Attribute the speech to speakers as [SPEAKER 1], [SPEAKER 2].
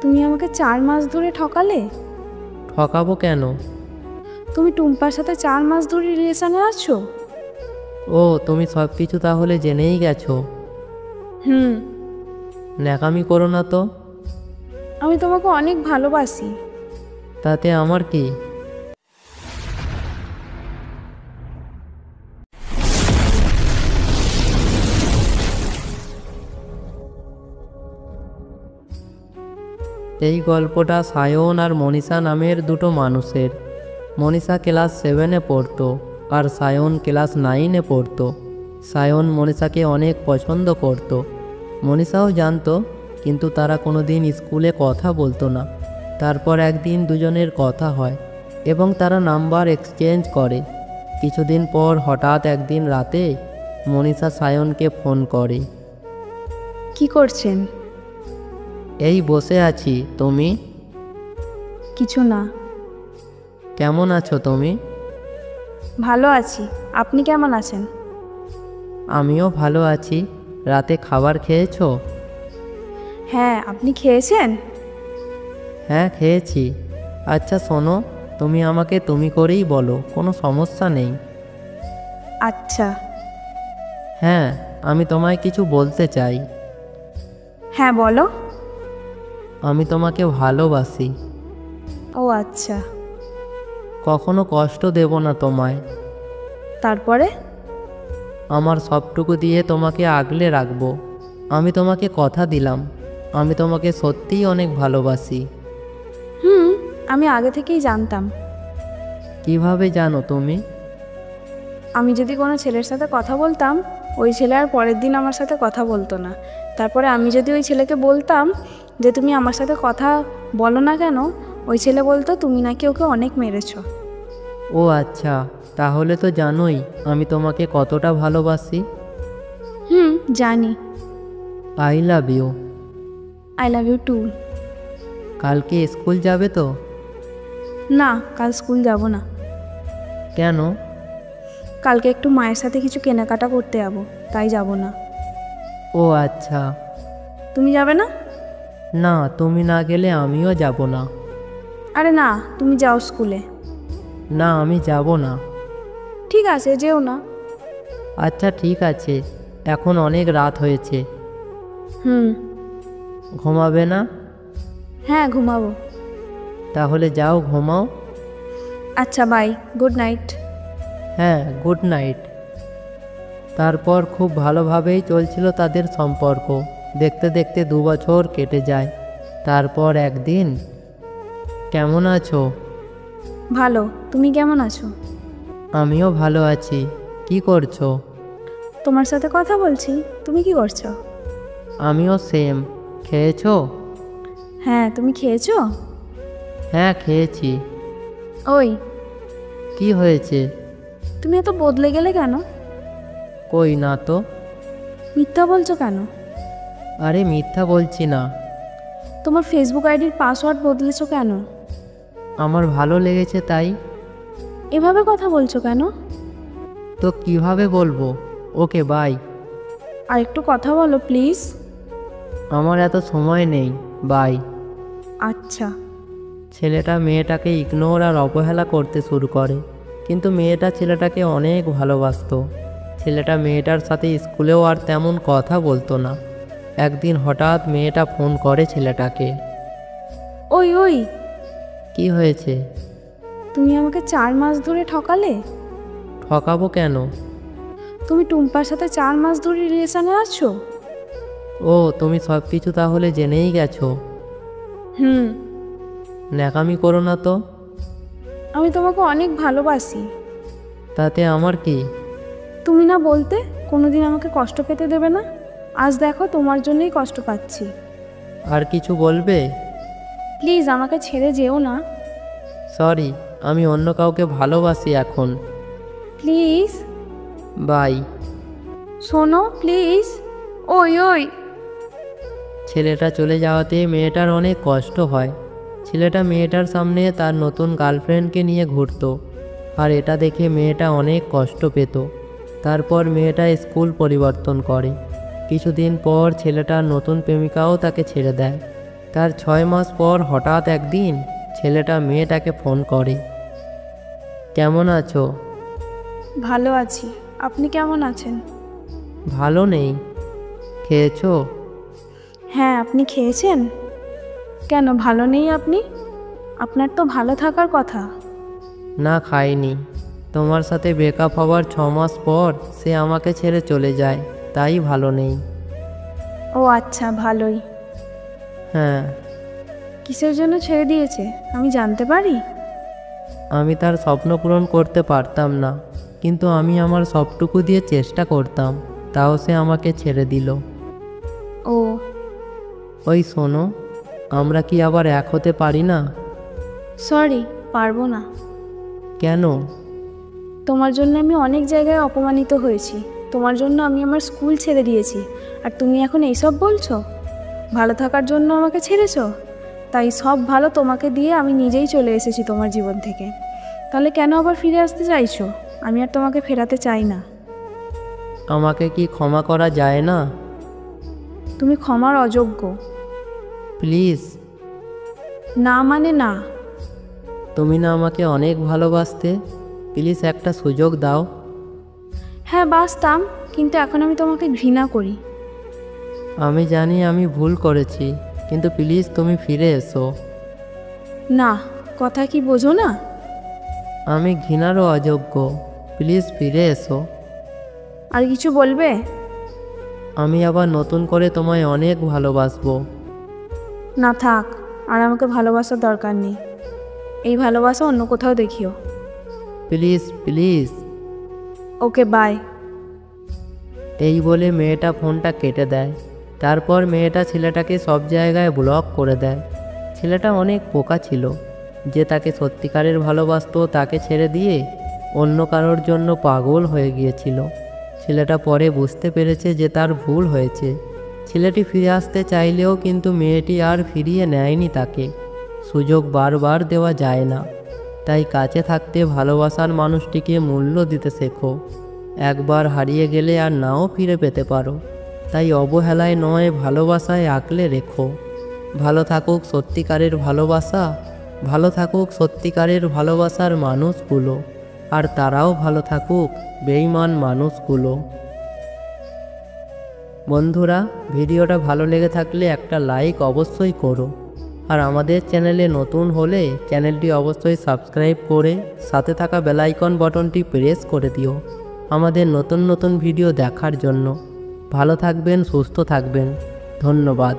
[SPEAKER 1] তুমি আমাকে 4 মাস ধরে ঠকালে।
[SPEAKER 2] ঠকাবো কেন?
[SPEAKER 1] তুমি টুম্পার সাথে 4 মাস ধরে রিলেশনে আছো।
[SPEAKER 2] ও, তুমি সব কিছু তাহলে জেনেই গেছো।
[SPEAKER 1] হুম।
[SPEAKER 2] ন্যাকামি করো না তো।
[SPEAKER 1] আমি তোমাকে অনেক ভালোবাসি।
[SPEAKER 2] তাতে আমার কি? এই গল্পটা সায়ন আর মনীষা নামের দুটো মানুষের। মনীষা ক্লাস 7-এ পড়তো আর সায়ন ক্লাস 9-এ পড়তো। সায়ন মনীষাকে অনেক পছন্দ করত। মনীষাও জানতো, কিন্তু তারা কোনোদিন স্কুলে কথা বলতো না। তারপর একদিন দুজনের কথা হয় এবং তারা নাম্বার এক্সচেঞ্জ করে। কিছুদিন পর হঠাৎ একদিন রাতে মনীষা সায়নকে ফোন করে।
[SPEAKER 1] কি করছেন?
[SPEAKER 2] এই বসে আছি, তুমি?
[SPEAKER 1] কিছু না।
[SPEAKER 2] কেমন আছো তুমি?
[SPEAKER 1] ভালো আছি। আপনি কেমন আছেন?
[SPEAKER 2] আমিও ভালো আছি। রাতে খাবার খেয়েছো?
[SPEAKER 1] হ্যাঁ, আপনি খেয়েছেন?
[SPEAKER 2] হ্যাঁ, খেয়েছি। আচ্ছা শোনো, তুমি আমাকে তুমি করেই বলো, কোনো সমস্যা নেই।
[SPEAKER 1] আচ্ছা।
[SPEAKER 2] হ্যাঁ, আমি তোমায় কিছু বলতে চাই।
[SPEAKER 1] হ্যাঁ, বলো।
[SPEAKER 2] আমি তোমাকে ভালোবাসি।
[SPEAKER 1] ও আচ্ছা।
[SPEAKER 2] কখনো কষ্ট দেব না তোমায়।
[SPEAKER 1] তারপরে?
[SPEAKER 2] আমার সবটুকু দিয়ে তোমাকে আগলে রাখবো। আমি তোমাকে কথা দিলাম, আমি তোমাকে সত্যিই অনেক ভালোবাসি।
[SPEAKER 1] হুম, আমি আগে থেকেই জানতাম।
[SPEAKER 2] কিভাবে জানো তুমি?
[SPEAKER 1] আমি যদি কোনো ছেলের সাথে কথা বলতাম, ওই ছেলে আর পরের দিন আমার সাথে কথা বলতো না। তারপরে আমি যদি ওই ছেলেকে বলতাম যে তুমি আমার সাথে কথা বলো না কেন, ওই ছেলে বলতো তুমি নাকি ওকে অনেক মেরেছো।
[SPEAKER 2] ও আচ্ছা, তাহলে তো জানোই আমি তোমাকে কতটা ভালোবাসি।
[SPEAKER 1] হুম, জানি।
[SPEAKER 2] I love you.
[SPEAKER 1] I love you too.
[SPEAKER 2] কালকে স্কুল যাবে তো?
[SPEAKER 1] না, কাল স্কুল যাব না।
[SPEAKER 2] কেন?
[SPEAKER 1] কালকে একটু মায়ের সাথে কিছু কেনাকাটা করতে যাব, তাই যাব না।
[SPEAKER 2] ও আচ্ছা।
[SPEAKER 1] তুমি যাবে না?
[SPEAKER 2] না, তুমি না গেলে আমিও যাব না।
[SPEAKER 1] আরে না, তুমি যাও স্কুলে।
[SPEAKER 2] না, আমি যাব না।
[SPEAKER 1] ঠিক আছে, যেও না।
[SPEAKER 2] আচ্ছা ঠিক আছে, এখন অনেক রাত হয়েছে।
[SPEAKER 1] হুম।
[SPEAKER 2] ঘুমাবে না?
[SPEAKER 1] হ্যাঁ, ঘুমাবো।
[SPEAKER 2] তাহলে যাও ঘুমাও।
[SPEAKER 1] আচ্ছা, বাই, গুড নাইট।
[SPEAKER 2] হ্যাঁ, গুড নাইট। তারপর খুব ভালোভাবেই চলছিল তাদের সম্পর্ক। দেখতে দেখতে 2 বছর কেটে যায়। তারপর একদিন, কেমন আছো?
[SPEAKER 1] ভালো। তুমি কেমন আছো?
[SPEAKER 2] আমিও ভালো আছি। কি করছো?
[SPEAKER 1] তোমার সাথে কথা বলছি। তুমি কি করছো?
[SPEAKER 2] আমিও সেম। খেয়েছো?
[SPEAKER 1] হ্যাঁ, তুমি খেয়েছো?
[SPEAKER 2] হ্যাঁ, খেয়েছি।
[SPEAKER 1] ওই,
[SPEAKER 2] কি হয়েছে?
[SPEAKER 1] তুমি এত বদলে গেলে কেন?
[SPEAKER 2] কই না তো।
[SPEAKER 1] মিথ্যা বলছো কেন?
[SPEAKER 2] আরে মিথ্যা বলছি না।
[SPEAKER 1] তোমার ফেসবুক আইডির পাসওয়ার্ড বদলেছো কেন?
[SPEAKER 2] আমার ভালো লেগেছে তাই।
[SPEAKER 1] এভাবে কথা বলছো কেন?
[SPEAKER 2] তো কিভাবে বলবো? Okay bye.
[SPEAKER 1] আর একটু কথা বলো প্লিজ।
[SPEAKER 2] আমার এত সময় নেই, বাই।
[SPEAKER 1] আচ্ছা।
[SPEAKER 2] ছেলেটা মেয়েটাকে ইগনোর আর অবহেলা করতে শুরু করে, কিন্তু মেয়েটা ছেলেটাকে অনেক ভালোবাসতো। ছেলেটা মেয়েটার সাথে স্কুলেও আর তেমন কথা বলতো না। একদিন হঠাৎ মেয়েটা ফোন করে ছেলেটাকে।
[SPEAKER 1] ওই ওই,
[SPEAKER 2] কি হয়েছে?
[SPEAKER 1] তুমি আমাকে 4 মাস ধরে ঠকালে।
[SPEAKER 2] ঠকাবো কেন?
[SPEAKER 1] তুমি টুম্পার সাথে 4 মাস ধরে রিলেশনে আছো।
[SPEAKER 2] ও, তুমি সব কিছু তাহলে জেনেই গেছো।
[SPEAKER 1] হুম।
[SPEAKER 2] ন্যাকামি করো না তো।
[SPEAKER 1] আমি তোমাকে অনেক ভালোবাসি।
[SPEAKER 2] তাতে আমার কি?
[SPEAKER 1] তুমি না বলতে কোনোদিন আমাকে কষ্ট পেতে দেবে না। আজ দেখো তোমার জন্যই কষ্ট পাচ্ছি।
[SPEAKER 2] আর কিছু বলবে?
[SPEAKER 1] প্লিজ আমাকে ছেড়ে যেও না।
[SPEAKER 2] সরি, আমি অন্য কাউকে ভালোবাসি এখন।
[SPEAKER 1] প্লিজ।
[SPEAKER 2] বাই।
[SPEAKER 1] শোনো প্লিজ। ওই ওই।
[SPEAKER 2] ছেলেটা চলে যাওয়াতে মেয়েটার অনেক কষ্ট হয়। ছেলেটা মেয়েটার সামনে তার নতুন গার্লফ্রেন্ডকে নিয়ে ঘুরতো, আর এটা দেখে মেয়েটা অনেক কষ্ট পেত। তারপর মেয়েটা স্কুল পরিবর্তন করে। কিছুদিন পর ছেলেটার নতুন প্রেমিকাও তাকে ছেড়ে দেয়। তার 6 মাস পর হঠাৎ একদিন ছেলেটা মেয়েটাকে ফোন করে। কেমন আছো?
[SPEAKER 1] ভালো আছি, আপনি কেমন আছেন?
[SPEAKER 2] ভালো নেই। খেয়েছো?
[SPEAKER 1] হ্যাঁ, আপনি খেয়েছেন? কেন ভালো নেই আপনি? আপনার তো ভালো থাকার কথা।
[SPEAKER 2] না, খাইনি। তোমার সাথে ব্রেকআপ হওয়ার 6 মাস পর সে আমাকে ছেড়ে চলে যায়, তাই ভালো নেই।
[SPEAKER 1] ও আচ্ছা, ভালোই।
[SPEAKER 2] হ্যাঁ।
[SPEAKER 1] কিসের জন্য ছেড়ে দিয়েছে আমি জানতে পারি?
[SPEAKER 2] আমি তার স্বপ্ন পূরণ করতে পারতাম না, কিন্তু আমি আমার সবটুকু দিয়ে চেষ্টা করতাম, তাও সে আমাকে ছেড়ে দিল।
[SPEAKER 1] ও,
[SPEAKER 2] ওই শোনো, আমরা কি আবার এক হতে পারি না?
[SPEAKER 1] সরি, পারবো না।
[SPEAKER 2] কেন?
[SPEAKER 1] তোমার জন্য আমি অনেক জায়গায় অপমানিত হয়েছি। তোমার জন্য আমি আমার স্কুল ছেড়ে দিয়েছি, আর তুমি এখন এইসব বলছো? ভালো থাকার জন্য আমাকে ছেড়েছো? তাই সব ভালো তোমাকে দিয়ে আমি নিজেই চলে এসেছি তোমার জীবন থেকে। তাহলে কেন আবার ফিরে আসতে চাইছো? আমি আর তোমাকে ফেরাতে চাই না।
[SPEAKER 2] আমাকে কি ক্ষমা করা যায় না?
[SPEAKER 1] তুমি ক্ষমার অযোগ্য।
[SPEAKER 2] প্লিজ।
[SPEAKER 1] না মানে না।
[SPEAKER 2] তুমি না আমাকে অনেক ভালোবাসতে? প্লিজ একটা সুযোগ দাও।
[SPEAKER 1] হ্যাঁ, বাসতাম, কিন্তু এখন আমি তোমাকে ঘৃণা করি।
[SPEAKER 2] আমি জানি আমি ভুল করেছি, কিন্তু প্লিজ তুমি ফিরে এসো।
[SPEAKER 1] না, কথা কি বোঝো না?
[SPEAKER 2] আমি ঘৃণারও অযোগ্য, প্লিজ ফিরে এসো।
[SPEAKER 1] আর কিছু বলবে?
[SPEAKER 2] আমি আবার নতুন করে তোমায় অনেক ভালোবাসবো।
[SPEAKER 1] না থাক, আর আমাকে ভালোবাসার দরকার নেই। এই ভালোবাসা অন্য কোথাও দেখিও।
[SPEAKER 2] Please please.
[SPEAKER 1] Okay, bye.
[SPEAKER 2] এই বলে মেয়েটা ফোনটা কেটে দেয়। তারপর মেয়েটা ছেলেটাকে সব জায়গায় ব্লক করে দেয়। ছেলেটা অনেক বোকা ছিল, যে তাকে সত্যিকারের ভালোবাসতো তাকে ছেড়ে দিয়ে অন্য কারোর জন্য পাগল হয়ে গিয়েছিল। ছেলেটা পরে বুঝতে পেরেছে যে তার ভুল হয়েছে। ছেলেটি ফিরে আসতে চাইলেও কিন্তু মেয়েটি আর ফিরিয়ে নেয়নি তাকে। সুযোগ বারবার দেওয়া যায় না, তাই কাছে থাকতে ভালোবাসার মানুষটিকে মূল্য দিতে শেখো। একবার হারিয়ে গেলে আর নাও ফিরে পেতে পারো, তাই অবহেলায় নয়, ভালোবাসায় আঁকলে রেখো। ভালো থাকুক সত্যিকারের ভালোবাসা, ভালো থাকুক সত্যিকারের ভালোবাসার মানুষগুলো, আর তারাও ভালো থাকুক বেঈমান মানুষগুলো। বন্ধুরা, ভিডিওটা ভালো লেগে থাকলে একটা লাইক অবশ্যই করো, আর আমাদের চ্যানেলে নতুন হলে চ্যানেলটি অবশ্যই সাবস্ক্রাইব করে সাথে থাকা বেল আইকন বাটনটি প্রেস করে দিও আমাদের নতুন নতুন ভিডিও দেখার জন্য। ভালো থাকবেন, সুস্থ থাকবেন। ধন্যবাদ।